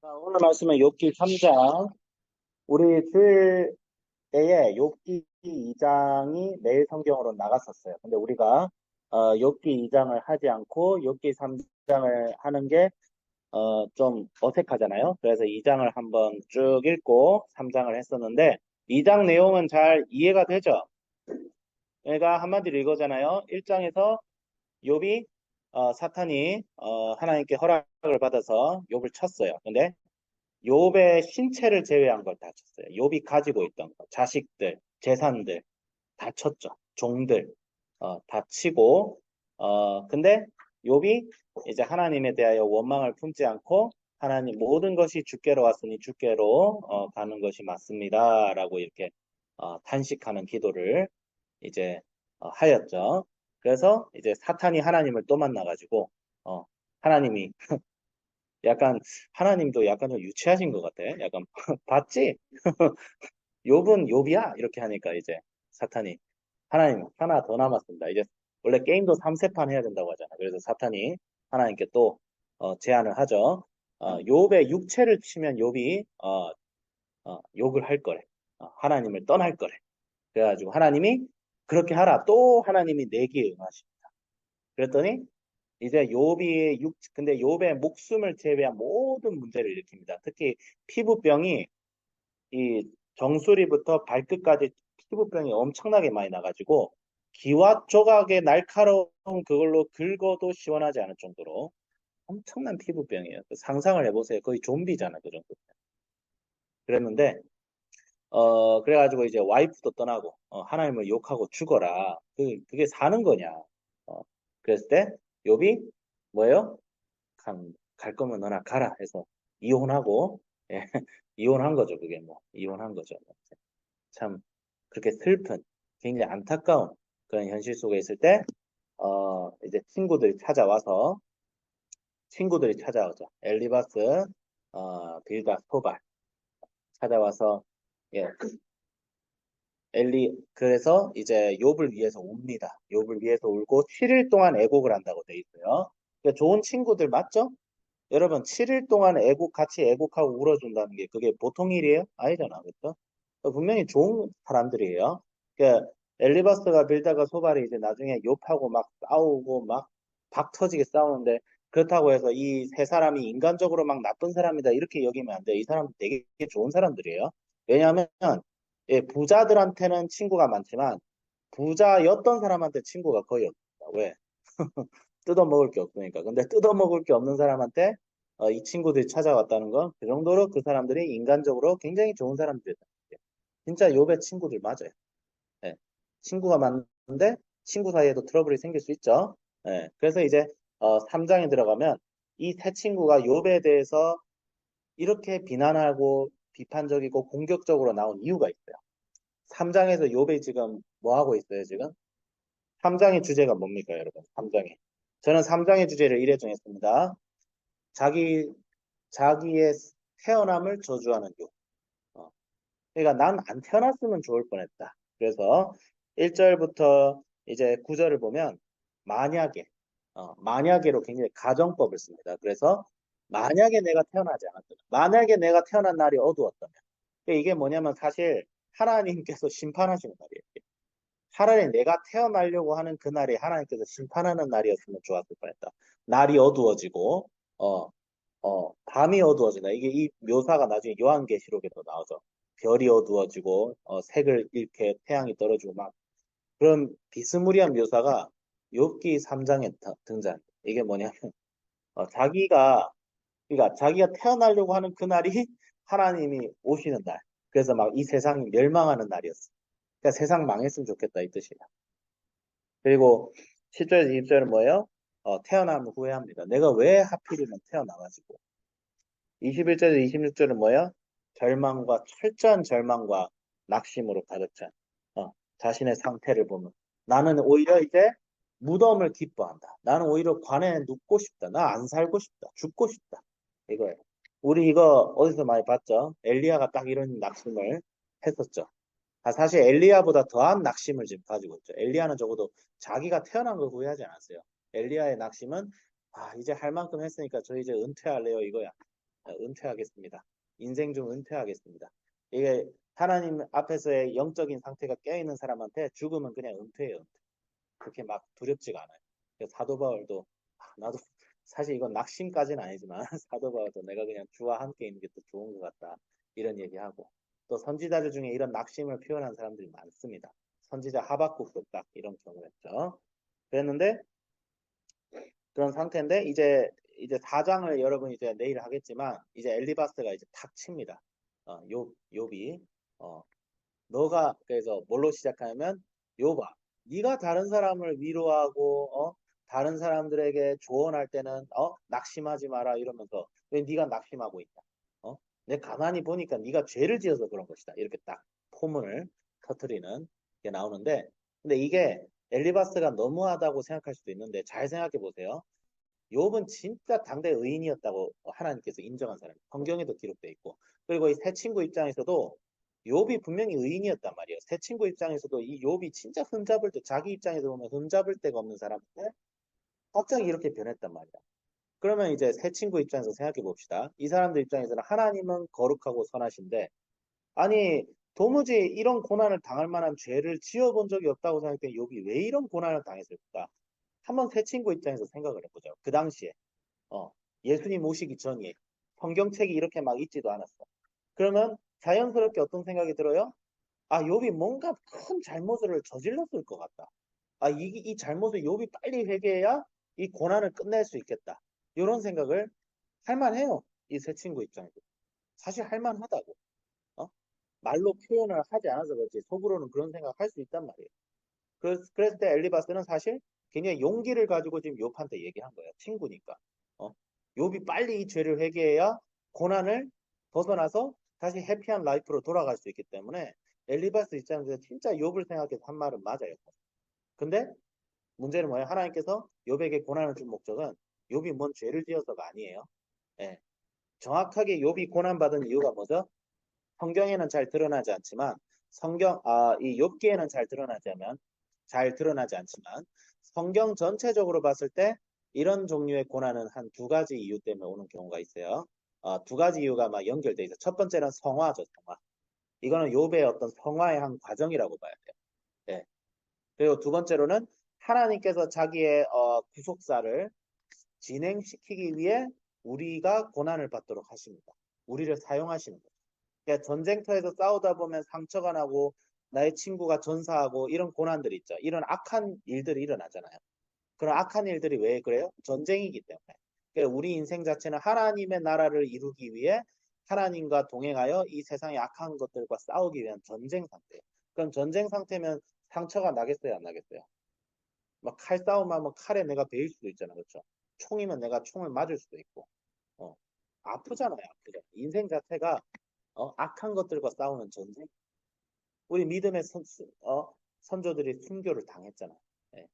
자, 오늘 말씀은 욥기 3장. 우리 주일 때에 욥기 2장이 매일 성경으로 나갔었어요. 근데 우리가 욥기 2장을 하지 않고 욥기 3장을 하는 게 좀 어색하잖아요. 그래서 2장을 한번 쭉 읽고 3장을 했었는데 2장 내용은 잘 이해가 되죠? 그러니까 한마디로 이거잖아요. 1장에서 욥이 사탄이 하나님께 허락을 받아서 욥을 쳤어요. 근데 욥의 신체를 제외한 걸 다 쳤어요. 욥이 가지고 있던 거, 자식들, 재산들 다 쳤죠. 종들 다 치고 근데 욥이 이제 하나님에 대하여 원망을 품지 않고 하나님 모든 것이 주께로 왔으니 주께로 가는 것이 맞습니다라고 이렇게 탄식하는 기도를 이제 하였죠. 그래서 이제 사탄이 하나님을 또 만나가지고 하나님이 약간 하나님도 약간 좀 유치하신 것 같아. 약간 봤지? 욥은 욥이야 이렇게 하니까 이제 사탄이 하나님 하나 더 남았습니다. 이제 원래 게임도 3세판 해야 된다고 하잖아. 그래서 사탄이 하나님께 또 제안을 하죠. 욥의 육체를 치면 욥이 욕을 할 거래. 하나님을 떠날 거래. 그래가지고 하나님이 그렇게 하라. 또 하나님이 내기에 응하십니다. 그랬더니 이제 근데 욥의 목숨을 제외한 모든 문제를 일으킵니다. 특히 피부병이 이 정수리부터 발끝까지 피부병이 엄청나게 많이 나가지고 기와 조각의 날카로운 그걸로 긁어도 시원하지 않을 정도로 엄청난 피부병이에요. 그 상상을 해보세요. 거의 좀비잖아, 그 정도. 그랬는데 그래가지고 이제 와이프도 떠나고 하나님을 욕하고 죽어라. 그게 사는 거냐? 어, 그랬을 때 욥이 뭐예요? 갈 거면 너나 가라 해서 이혼하고 예, 이혼한 거죠. 그게 뭐 이혼한 거죠. 참 그렇게 슬픈 굉장히 안타까운 그런 현실 속에 있을 때 이제 친구들이 찾아오죠. 엘리바스, 빌닷, 소발 찾아와서 예, 그래서 이제 욥을 위해서 웁니다. 욥을 위해서 울고 7일 동안 애곡을 한다고 돼 있어요. 그러니까 좋은 친구들 맞죠? 여러분, 7일 동안 같이 애곡하고 울어준다는 게 그게 보통 일이에요? 아니잖아. 그렇죠? 분명히 좋은 사람들이에요. 그러니까 엘리바스가 빌다가 소발이 이제 나중에 욥하고 막 싸우고 막 박 터지게 싸우는데 그렇다고 해서 이 세 사람이 인간적으로 막 나쁜 사람이다 이렇게 여기면 안 돼요. 이 사람들 되게 좋은 사람들이에요. 왜냐하면 예, 부자들한테는 친구가 많지만 부자였던 사람한테 친구가 거의 없다. 왜? 뜯어먹을 게 없으니까. 근데 뜯어먹을 게 없는 사람한테 이 친구들이 찾아왔다는 건 그 정도로 그 사람들이 인간적으로 굉장히 좋은 사람들이다. 진짜 욥의 친구들 맞아요. 예. 친구가 많은데 친구 사이에도 트러블이 생길 수 있죠. 예. 그래서 이제 3장에 들어가면 이 세 친구가 욥에 대해서 이렇게 비난하고 비판적이고 공격적으로 나온 이유가 있어요. 3장에서 욥이 지금 뭐 하고 있어요, 지금? 3장의 주제가 뭡니까, 여러분? 3장에. 저는 3장의 주제를 이래 정했습니다. 자기, 자기의 태어남을 저주하는 욕. 그러니까 난 안 태어났으면 좋을 뻔했다. 그래서 1절부터 이제 9절을 보면 만약에, 만약에로 굉장히 가정법을 씁니다. 그래서 만약에 내가 태어나지 않았더라. 만약에 내가 태어난 날이 어두웠다면. 그러니까 이게 뭐냐면 사실 하나님께서 심판하시는 날이에요. 차라리 내가 태어나려고 하는 그날이 하나님께서 심판하는 날이었으면 좋았을 뻔했다. 날이 어두워지고, 어, 밤이 어두워진다. 이게 이 묘사가 나중에 요한계시록에도 나오죠. 별이 어두워지고, 색을 잃게 태양이 떨어지고 막, 그런 비스무리한 묘사가 욥기 3장에 등장. 이게 뭐냐면, 그러니까 자기가 태어나려고 하는 그날이 하나님이 오시는 날. 그래서 막 이 세상이 멸망하는 날이었어. 그러니까 세상 망했으면 좋겠다, 이 뜻이야. 그리고 10절에서 20절은 뭐예요? 태어나면 후회합니다. 내가 왜 하필이면 태어나가지고. 21절에서 26절은 뭐예요? 철저한 절망과 낙심으로 가득 찬, 자신의 상태를 보면. 나는 오히려 이제 무덤을 기뻐한다. 나는 오히려 관에 눕고 싶다. 나 안 살고 싶다. 죽고 싶다. 이거예요. 우리 이거 어디서 많이 봤죠? 엘리야가 딱 이런 낙심을 했었죠. 사실 엘리야보다 더한 낙심을 지금 가지고 있죠. 엘리야는 적어도 자기가 태어난 걸 후회하지 않았어요. 엘리야의 낙심은 이제 할 만큼 했으니까 저 이제 은퇴할래요 이거야. 은퇴하겠습니다. 인생 중 은퇴하겠습니다. 이게 하나님 앞에서의 영적인 상태가 깨어있는 사람한테 죽으면 그냥 은퇴예요. 은퇴. 그렇게 막 두렵지가 않아요. 그래서 사도 바울도 나도 사실 이건 낙심까지는 아니지만 사도 바울도 내가 그냥 주와 함께 있는 게 더 좋은 것 같다. 이런 얘기하고 또 선지자들 중에 이런 낙심을 표현한 사람들이 많습니다. 선지자 하박국도 딱 이런 경우였죠. 그랬는데 그런 상태인데 이제 4장을 여러분 이제 내일 하겠지만 이제 엘리바스가 이제 탁 칩니다. 욥이 너가 그래서 뭘로 시작하냐면 욥아 네가 다른 사람을 위로하고 다른 사람들에게 조언할 때는 낙심하지 마라 이러면서 왜 네가 낙심하고 있다. 어? 내가 가만히 보니까 네가 죄를 지어서 그런 것이다. 이렇게 딱 포문을 터트리는 게 나오는데 근데 이게 엘리바스가 너무하다고 생각할 수도 있는데 잘 생각해 보세요. 욥은 진짜 당대 의인이었다고 하나님께서 인정한 사람이에요. 성경에도 기록되어 있고. 그리고 이 세 친구 입장에서도 욥이 분명히 의인이었단 말이에요. 세 친구 입장에서도 이 욥이 진짜 흠잡을 때 자기 입장에서 보면 흠잡을 데가 없는 사람인데 갑자기 이렇게 변했단 말이야. 그러면 이제 세 친구 입장에서 생각해 봅시다. 이 사람들 입장에서는 하나님은 거룩하고 선하신데 아니 도무지 이런 고난을 당할 만한 죄를 지어본 적이 없다고 생각된 욥이 왜 이런 고난을 당했을까? 한번 세 친구 입장에서 생각을 해보죠. 그 당시에. 어, 예수님 오시기 전이에요. 성경책이 이렇게 막 있지도 않았어. 그러면 자연스럽게 어떤 생각이 들어요? 아, 욥이 뭔가 큰 잘못을 저질렀을 것 같다. 아, 이 잘못을 욥이 빨리 회개해야 이 고난을 끝낼 수 있겠다. 이런 생각을 할만해요. 이 세 친구 입장에서. 사실 할만하다고. 어? 말로 표현을 하지 않아서 그렇지 속으로는 그런 생각 할 수 있단 말이에요. 그랬을 때 엘리바스는 사실 굉장히 용기를 가지고 지금 욥한테 얘기한 거예요. 친구니까. 어? 욥이 빨리 이 죄를 회개해야 고난을 벗어나서 다시 해피한 라이프로 돌아갈 수 있기 때문에 엘리바스 입장에서 진짜 욥을 생각해서 한 말은 맞아요. 근데 문제는 뭐예요? 하나님께서 욥에게 고난을 준 목적은 욥이 뭔 죄를 지어서가 아니에요. 예. 정확하게 욥이 고난받은 이유가 뭐죠? 성경에는 잘 드러나지 않지만 이 욥기에는 잘 드러나지 않지만 성경 전체적으로 봤을 때 이런 종류의 고난은 한 두 가지 이유 때문에 오는 경우가 있어요. 두 가지 이유가 막 연결돼 있어요. 첫 번째는 성화죠, 성화. 이거는 욥의 어떤 성화의 한 과정이라고 봐야 돼요. 예. 그리고 두 번째로는 하나님께서 자기의 구속사를 진행시키기 위해 우리가 고난을 받도록 하십니다. 우리를 사용하시는 거예요. 그러니까 전쟁터에서 싸우다 보면 상처가 나고 나의 친구가 전사하고 이런 고난들이 있죠. 이런 악한 일들이 일어나잖아요. 그런 악한 일들이 왜 그래요? 전쟁이기 때문에. 그러니까 우리 인생 자체는 하나님의 나라를 이루기 위해 하나님과 동행하여 이 세상의 악한 것들과 싸우기 위한 전쟁 상태예요. 그럼 전쟁 상태면 상처가 나겠어요, 안 나겠어요? 막 칼싸움 하면 칼에 내가 베일 수도 있잖아, 그렇죠? 총이면 내가 총을 맞을 수도 있고, 어, 아프잖아요, 아프죠. 인생 자체가 악한 것들과 싸우는 전쟁. 우리 믿음의 선조들이 순교를 당했잖아. 예.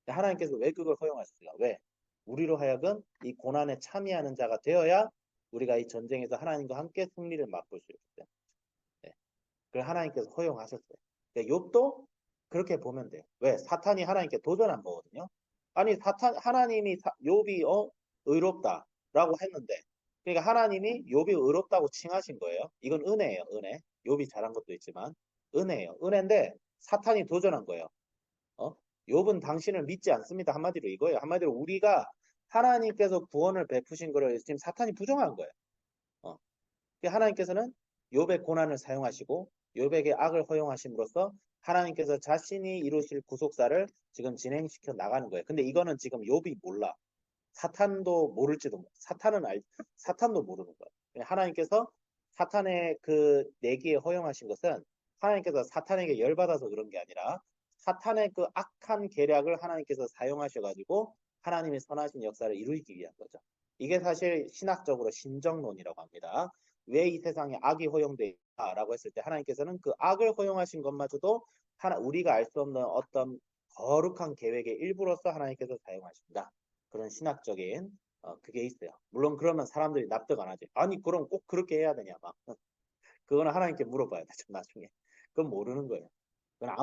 하나님께서 왜 그걸 허용하셨어요? 왜? 우리로 하여금 이 고난에 참여하는 자가 되어야 우리가 이 전쟁에서 하나님과 함께 승리를 맛볼 수 있기 때문에. 예. 그걸 하나님께서 허용하셨어요. 그러니까 욥도 그렇게 보면 돼요. 왜? 사탄이 하나님께 도전한 거거든요. 아니, 하나님이 욥이 의롭다라고 했는데, 그러니까 하나님이 욥이 의롭다고 칭하신 거예요. 이건 은혜예요, 은혜. 욥이 잘한 것도 있지만 은혜예요. 은혜인데 사탄이 도전한 거예요. 어? 욥은 당신을 믿지 않습니다. 한마디로 이거예요. 한마디로 우리가 하나님께서 구원을 베푸신 거를 지금 사탄이 부정한 거예요. 어. 하나님께서는 욥의 고난을 사용하시고 욥에게 악을 허용하심으로써 하나님께서 자신이 이루실 구속사를 지금 진행시켜 나가는 거예요. 근데 이거는 지금 욥이 몰라. 사탄도 모를지도 사탄도 모르는 거예요. 하나님께서 사탄의 그 내기에 허용하신 것은 하나님께서 사탄에게 열받아서 그런 게 아니라 사탄의 그 악한 계략을 하나님께서 사용하셔가지고 하나님의 선하신 역사를 이루기 위한 거죠. 이게 사실 신학적으로 신정론이라고 합니다. 왜 이 세상에 악이 허용돼 있다라고 했을 때 하나님께서는 그 악을 허용하신 것마저도 우리가 알 수 없는 어떤 거룩한 계획의 일부로서 하나님께서 사용하신다. 그런 신학적인 그게 있어요. 물론 그러면 사람들이 납득 안 하지. 아니 그럼 꼭 그렇게 해야 되냐 막. 그거는 하나님께 물어봐야 되죠 나중에. 그건 모르는 거예요. 그건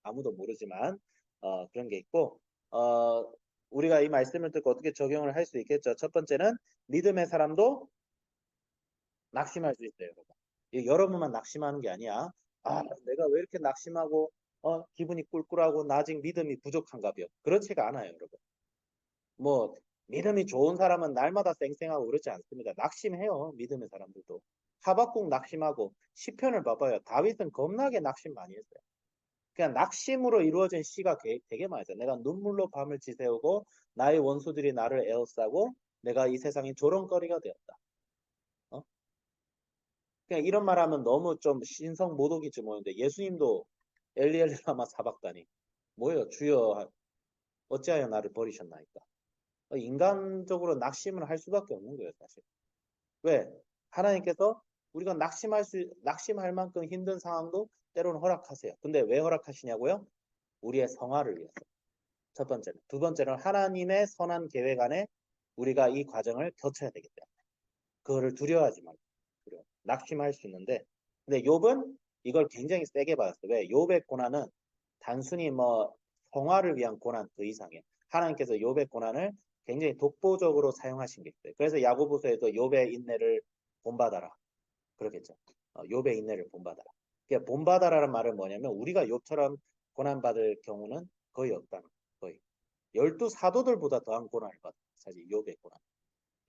아무도 모르지만 그런 게 있고 우리가 이 말씀을 듣고 어떻게 적용을 할 수 있겠죠. 첫 번째는 믿음의 사람도 낙심할 수 있어요, 여러분. 여러분만 낙심하는 게 아니야. 아, 내가 왜 이렇게 낙심하고, 기분이 꿀꿀하고, 나 아직 믿음이 부족한가벼. 그렇지가 않아요, 여러분. 뭐, 믿음이 좋은 사람은 날마다 쌩쌩하고 그렇지 않습니다. 낙심해요, 믿음의 사람들도. 하박국 낙심하고, 시편을 봐봐요. 다윗은 겁나게 낙심 많이 했어요. 그냥 낙심으로 이루어진 시가 되게 많이 있어요. 내가 눈물로 밤을 지새우고, 나의 원수들이 나를 에워싸고, 내가 이 세상의 조롱거리가 되었다. 어? 그냥 이런 말 하면 너무 좀 신성 모독일지 모르는데, 예수님도 엘리엘리 라마 사박다니. 뭐예요? 주여, 어찌하여 나를 버리셨나이까? 인간적으로 낙심을 할 수밖에 없는 거예요, 사실. 왜? 하나님께서 우리가 낙심할 만큼 힘든 상황도 때로는 허락하세요. 근데 왜 허락하시냐고요? 우리의 성화를 위해서. 첫 번째는. 두 번째는 하나님의 선한 계획 안에 우리가 이 과정을 거쳐야 되기 때문에. 그거를 두려워하지 말고. 낙심할 수 있는데. 근데 욥은 이걸 굉장히 세게 받았어요. 왜? 욥의 고난은 단순히 뭐 성화를 위한 고난 그 이상이에요. 하나님께서 욥의 고난을 굉장히 독보적으로 사용하신 게 있어요. 그래서 야고보서에서 욥의 인내를 본받아라. 그러겠죠. 욥의 인내를 본받아라. 그러니까 본받아라는 말은 뭐냐면 우리가 욥처럼 고난받을 경우는 거의 없다는 거예요. 거의. 열두 사도들보다 더한 고난을 받은 사실 욥의 고난.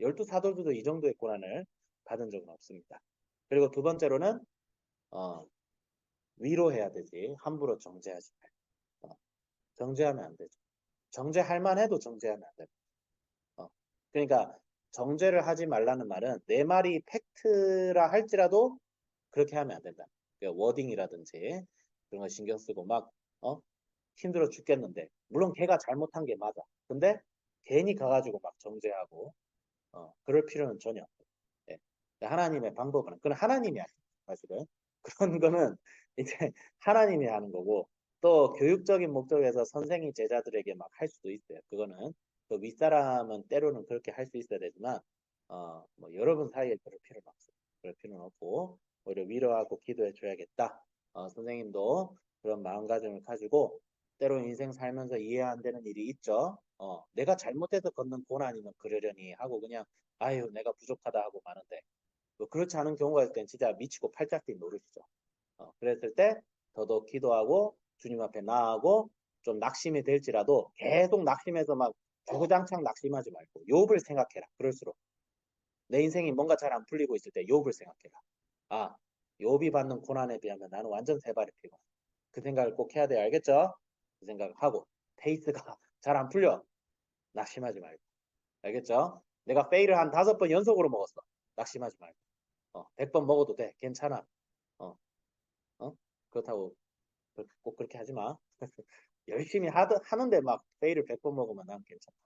열두 사도들도 이 정도의 고난을 받은 적은 없습니다. 그리고 두 번째로는 어, 위로해야 되지 함부로 정죄하지 말고 정죄하면 안 되죠. 정죄할 만해도 정죄하면 안 됩니다. 그러니까 정죄를 하지 말라는 말은 내 말이 팩트라 할지라도 그렇게 하면 안 된다. 그러니까 워딩이라든지 그런 거 신경 쓰고 막 힘들어 죽겠는데 물론 걔가 잘못한 게 맞아. 근데 괜히 가가지고 막 정죄하고 그럴 필요는 전혀 없어요. 예. 하나님의 방법은 그건 하나님이 하시는 거예요, 사실은. 그런 거는 이제 하나님이 하는 거고 또 교육적인 목적에서 선생이 제자들에게 막 할 수도 있어요. 그거는 그 윗사람은 때로는 그렇게 할 수 있어야 되지만 뭐 여러분 사이에 그럴 필요는 없어요. 그럴 필요는 없고 오히려 위로하고 기도해 줘야겠다. 선생님도 그런 마음가짐을 가지고 때로 인생 살면서 이해 안 되는 일이 있죠. 내가 잘못해서 걷는 고난이면 그러려니 하고 그냥 아유 내가 부족하다 하고 마는데 뭐 그렇지 않은 경우가 있을 땐 진짜 미치고 팔짝 뛴 노릇이죠. 그랬을 때 더더욱 기도하고 주님 앞에 나아가고 좀 낙심이 될지라도 계속 낙심해서 막 주구장창 낙심하지 말고 욥을 생각해라. 그럴수록 내 인생이 뭔가 잘 안 풀리고 있을 때 욥을 생각해라. 아, 욥이 받는 고난에 비하면 나는 완전 세 발의 피고 그 생각을 꼭 해야 돼요. 알겠죠? 그 생각을 하고 페이스가 잘 안 풀려. 낙심하지 말고. 알겠죠? 내가 페일을 한 5번 연속으로 먹었어. 낙심하지 말고. 100번 먹어도 돼. 괜찮아. 어, 그렇다고 꼭 그렇게 하지 마. 열심히 하는데 막 페일을 100번 먹으면 난 괜찮다.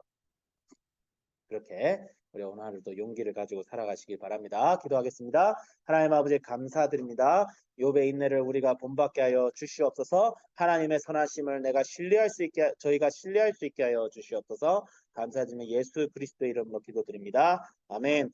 그렇게 우리 오늘 하루도 용기를 가지고 살아가시길 바랍니다. 기도하겠습니다. 하나님 아버지 감사드립니다. 욥의 인내를 우리가 본받게 하여 주시옵소서. 하나님의 선하심을 내가 신뢰할 수 있게 저희가 신뢰할 수 있게 하여 주시옵소서. 감사드리며 예수 그리스도의 이름으로 기도드립니다. 아멘.